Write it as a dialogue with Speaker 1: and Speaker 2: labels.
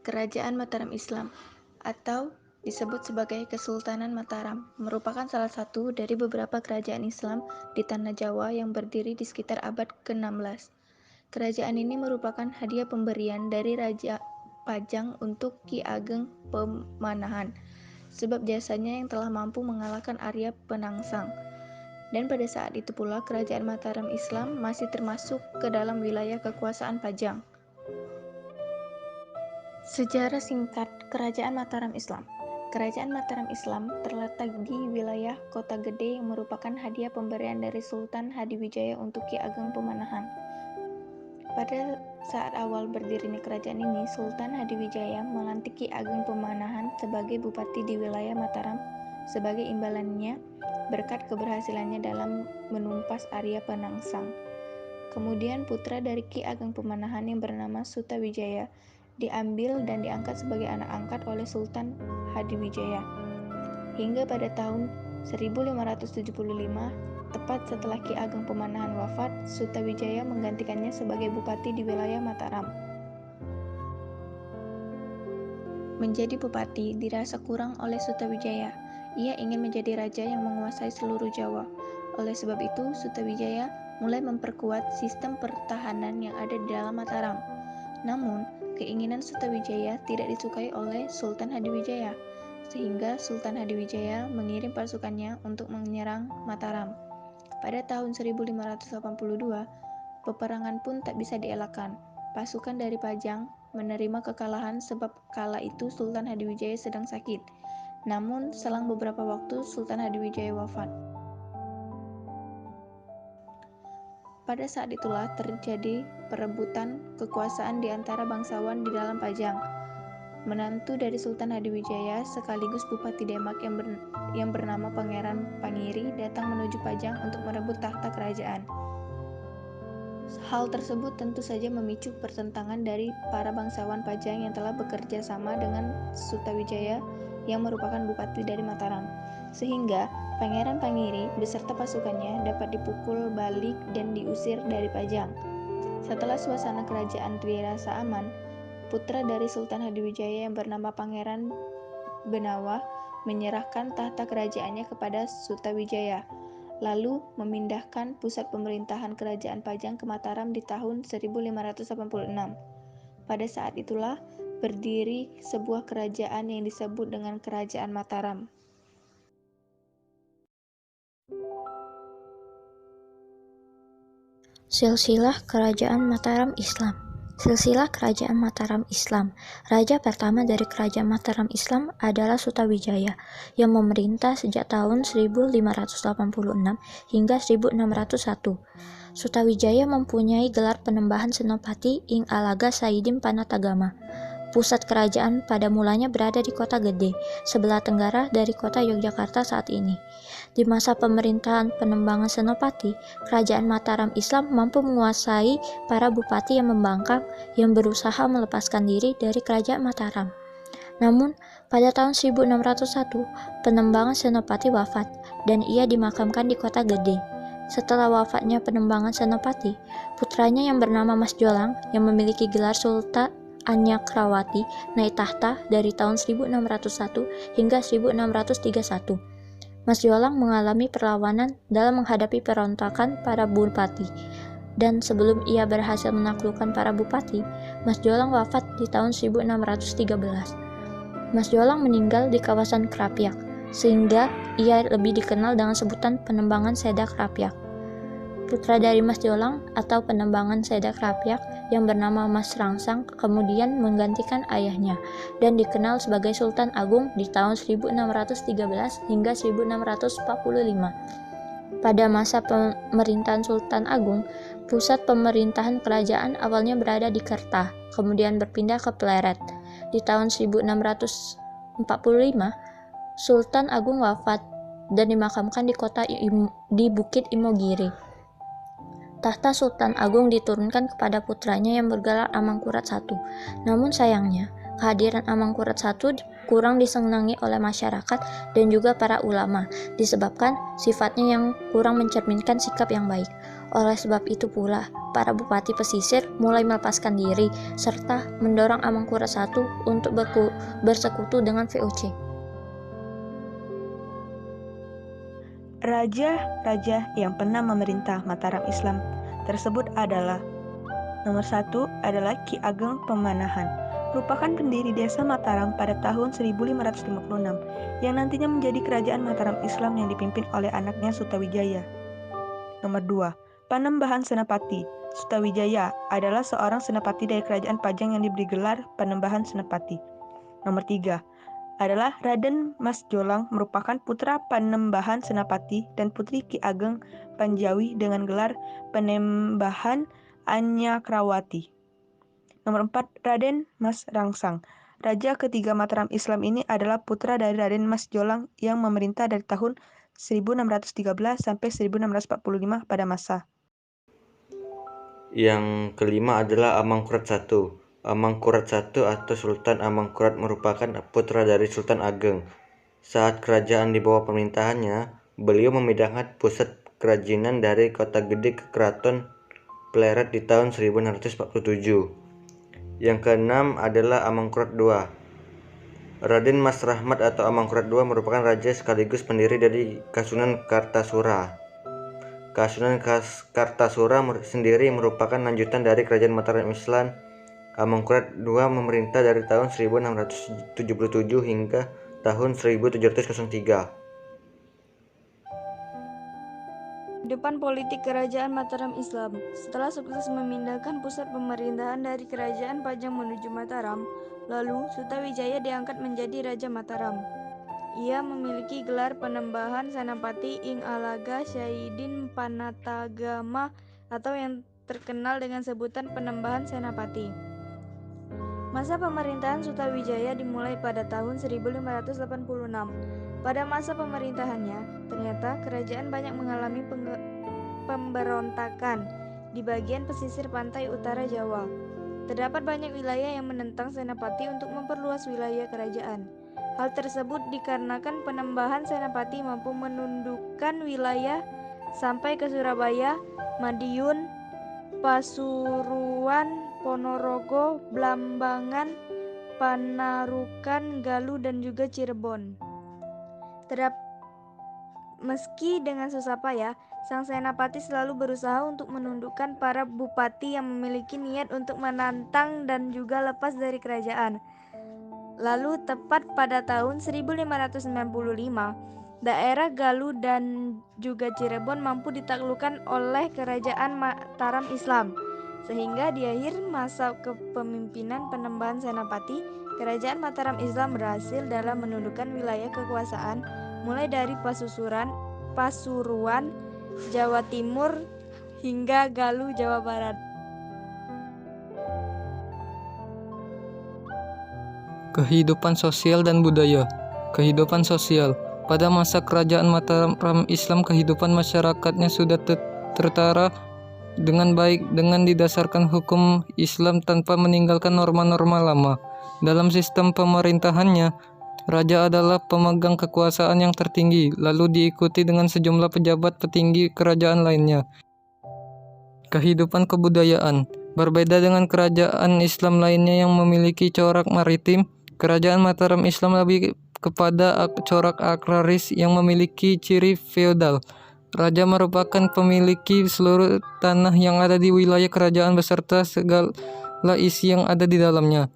Speaker 1: Kerajaan Mataram Islam atau disebut sebagai Kesultanan Mataram merupakan salah satu dari beberapa kerajaan Islam di Tanah Jawa yang berdiri di sekitar abad ke-16. Kerajaan ini merupakan hadiah pemberian dari Raja Pajang untuk Ki Ageng Pemanahan, sebab jasanya yang telah mampu mengalahkan Arya Penangsang. Dan pada saat itu pula kerajaan Mataram Islam masih termasuk ke dalam wilayah kekuasaan Pajang. Sejarah singkat Kerajaan Mataram Islam. Kerajaan Mataram Islam terletak di wilayah Kota Gede yang merupakan hadiah pemberian dari Sultan Hadiwijaya untuk Ki Ageng Pemanahan. Pada saat awal berdirinya kerajaan ini, Sultan Hadiwijaya melantik Ki Ageng Pemanahan sebagai bupati di wilayah Mataram sebagai imbalannya berkat keberhasilannya dalam menumpas Arya Penangsang. Kemudian putra dari Ki Ageng Pemanahan yang bernama Sutawijaya diambil dan diangkat sebagai anak angkat oleh Sultan Hadiwijaya. Hingga pada tahun 1575, tepat setelah Ki Ageng Pemanahan wafat, Sutawijaya menggantikannya sebagai bupati di wilayah Mataram. Menjadi bupati dirasa kurang oleh Sutawijaya. Ia ingin menjadi raja yang menguasai seluruh Jawa. Oleh sebab itu, Sutawijaya mulai memperkuat sistem pertahanan yang ada di dalam Mataram. Namun, keinginan Sutawijaya tidak disukai oleh Sultan Hadiwijaya, sehingga Sultan Hadiwijaya mengirim pasukannya untuk menyerang Mataram. Pada tahun 1582, peperangan pun tak bisa dielakkan. Pasukan dari Pajang menerima kekalahan sebab kala itu Sultan Hadiwijaya sedang sakit. Namun, selang beberapa waktu Sultan Hadiwijaya wafat. Pada saat itulah terjadi perebutan kekuasaan di antara bangsawan di dalam Pajang. Menantu dari Sultan Hadiwijaya sekaligus Bupati Demak yang bernama Pangeran Pangiri datang menuju Pajang untuk merebut tahta kerajaan. Hal tersebut tentu saja memicu pertentangan dari para bangsawan Pajang yang telah bekerja sama dengan Sutawijaya yang merupakan bupati dari Mataram, sehingga Pangeran Pangiri beserta pasukannya dapat dipukul balik dan diusir dari Pajang. Setelah suasana kerajaan dirasa aman, putra dari Sultan Hadiwijaya yang bernama Pangeran Benawa menyerahkan tahta kerajaannya kepada Sutawijaya, lalu memindahkan pusat pemerintahan kerajaan Pajang ke Mataram di tahun 1586. Pada saat itulah berdiri sebuah kerajaan yang disebut dengan Kerajaan Mataram.
Speaker 2: Silsilah Kerajaan Mataram Islam. Silsilah Kerajaan Mataram Islam. Raja pertama dari Kerajaan Mataram Islam adalah Sutawijaya yang memerintah sejak tahun 1586 hingga 1601. Sutawijaya mempunyai gelar Penembahan Senopati ing Alaga Saidin Panatagama. Pusat kerajaan pada mulanya berada di Kota Gede, sebelah tenggara dari kota Yogyakarta saat ini. Di masa pemerintahan Penembangan Senopati, Kerajaan Mataram Islam mampu menguasai para bupati yang membangkang yang berusaha melepaskan diri dari Kerajaan Mataram. Namun, pada tahun 1601, Penembangan Senopati wafat dan ia dimakamkan di Kota Gede. Setelah wafatnya Penembangan Senopati, putranya yang bernama Mas Jolang yang memiliki gelar Sultan Anyakrawati naik tahta dari tahun 1601 hingga 1631. Mas Jolang mengalami perlawanan dalam menghadapi perontakan para bupati, dan sebelum ia berhasil menaklukkan para bupati, Mas Jolang wafat di tahun 1613. Mas Jolang meninggal di kawasan Krapyak, sehingga ia lebih dikenal dengan sebutan Penembangan Seda Krapyak. Putra dari Mas Jolang atau Penembangan Seda Krapyak yang bernama Mas Rangsang kemudian menggantikan ayahnya dan dikenal sebagai Sultan Agung di tahun 1613 hingga 1645. Pada masa pemerintahan Sultan Agung, pusat pemerintahan kerajaan awalnya berada di Kerta, kemudian berpindah ke Pleret. Di tahun 1645, Sultan Agung wafat dan dimakamkan di Bukit Imogiri. Tahta Sultan Agung diturunkan kepada putranya yang bergelar Amangkurat I. Namun sayangnya, kehadiran Amangkurat I kurang disenangi oleh masyarakat dan juga para ulama, disebabkan sifatnya yang kurang mencerminkan sikap yang baik. Oleh sebab itu pula, para bupati pesisir mulai melepaskan diri serta mendorong Amangkurat I untuk bersekutu dengan VOC.
Speaker 3: Raja-raja yang pernah memerintah Mataram Islam tersebut adalah: nomor 1 adalah Ki Ageng Pemanahan, merupakan pendiri desa Mataram pada tahun 1556, yang nantinya menjadi kerajaan Mataram Islam yang dipimpin oleh anaknya Sutawijaya. Nomor 2, Panembahan Senapati. Sutawijaya adalah seorang senapati dari kerajaan Pajang yang diberi gelar Panembahan Senapati. Nomor 3 adalah Raden Mas Jolang, merupakan putra Panembahan Senapati dan putri Ki Ageng Panjawi dengan gelar Panembahan Anyakrawati. Nomor 4, Raden Mas Rangsang. Raja ketiga Mataram Islam ini adalah putra dari Raden Mas Jolang yang memerintah dari tahun 1613 sampai 1645 pada masa.
Speaker 4: Yang kelima adalah Amangkurat I. Amangkurat I atau Sultan Amangkurat merupakan putra dari Sultan Ageng. Saat kerajaan di bawah pemerintahannya, beliau memindahkan pusat kerajinan dari Kota Gede ke Keraton Pleret di tahun 1647. Yang keenam adalah Amangkurat II. Raden Mas Rahmat atau Amangkurat II merupakan raja sekaligus pendiri dari Kasunan Kartasura. Kasunan Kartasura sendiri merupakan lanjutan dari kerajaan Mataram Islam. Amangkurat II memerintah dari tahun 1677 hingga tahun 1703.
Speaker 5: Kehidupan politik Kerajaan Mataram Islam. Setelah sukses memindahkan pusat pemerintahan dari Kerajaan Pajang menuju Mataram, lalu Sutawijaya diangkat menjadi Raja Mataram. Ia memiliki gelar Panembahan Senapati ing Alaga Syahidin Panatagama atau yang terkenal dengan sebutan Panembahan Senapati. Masa pemerintahan Sutawijaya dimulai pada tahun 1586. Pada masa pemerintahannya, ternyata kerajaan banyak mengalami pemberontakan di bagian pesisir pantai utara Jawa. Terdapat banyak wilayah yang menentang Senapati untuk memperluas wilayah kerajaan. Hal tersebut dikarenakan Panembahan Senapati mampu menundukkan wilayah sampai ke Surabaya, Madiun, Pasuruan, Ponorogo, Blambangan, Panarukan, Galuh, dan juga Cirebon. Meski dengan susah payah, sang senapati selalu berusaha untuk menundukkan para bupati yang memiliki niat untuk menantang dan juga lepas dari kerajaan. Lalu tepat pada tahun 1595, daerah Galuh dan juga Cirebon mampu ditaklukkan oleh kerajaan Mataram Islam. Sehingga di akhir masa kepemimpinan Panembahan Senapati, kerajaan Mataram Islam berhasil dalam menundukkan wilayah kekuasaan mulai dari Pasuruan, Jawa Timur hingga Galuh, Jawa Barat.
Speaker 6: Kehidupan sosial dan budaya. Kehidupan sosial. Pada masa kerajaan Mataram Islam, kehidupan masyarakatnya sudah tertata dengan baik dengan didasarkan hukum Islam tanpa meninggalkan norma-norma lama. Dalam sistem pemerintahannya, raja adalah pemegang kekuasaan yang tertinggi, lalu diikuti dengan sejumlah pejabat petinggi kerajaan lainnya. Kehidupan kebudayaan. Berbeda dengan kerajaan Islam lainnya yang memiliki corak maritim, kerajaan Mataram Islam lebih kepada corak agraris yang memiliki ciri feodal. Raja merupakan pemiliki seluruh tanah yang ada di wilayah kerajaan beserta segala isi yang ada di dalamnya.